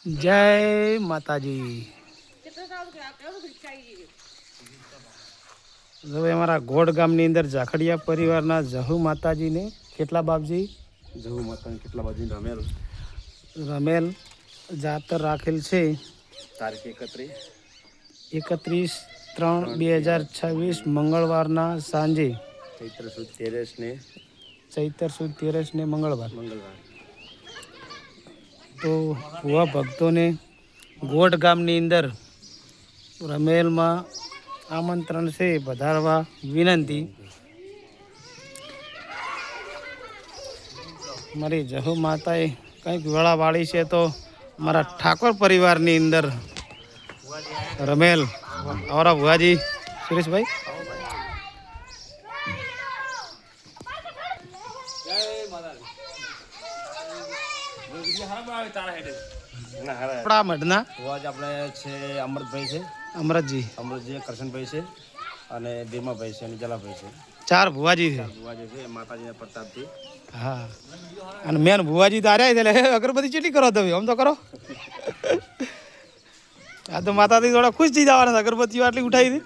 જય માતાજી. હવે અમારા ગોડ ગામની અંદર ઝાખડિયા પરિવારના જહુ માતાજીને કેટલા બાપજી જહુ માતાને કેટલા બાજુ રમેલ જાતર રાખેલ છે. તારીખ 31/3/2026 મંગળવારના સાંજે ચૈત્ર સુદ 13 ને મંગળવાર. તો ભુવા ભક્તોને ગોડ ગામની અંદર રમેલમાં આમંત્રણ છે, પધારવા વિનંતી. મારી જહુ માતાએ કંઈક વેળાવાળી છે, તો મારા ઠાકોર પરિવારની અંદર રમેલ અમારા ભુવાજી સુરેશભાઈ આપણા મઢના આપણે છે અમૃતભાઈ છે, અમરતજી કરશનભાઈ છે અને ભીમાભાઈ છે અને જલાભાઈ છે. 4 ભુવાજી છે. ભુવાજી છે માતાજીના પ્રતાપથી. હા, અને મેન ભુવાજી તો આર્યા એટલે અગરબત્તી ચેટલી કરો તમે આમ તો કરો. આ તો માતાજી થોડા ખુશ થઈ જવાના, અગરબત્તીઓ આટલી ઉઠાવી હતી.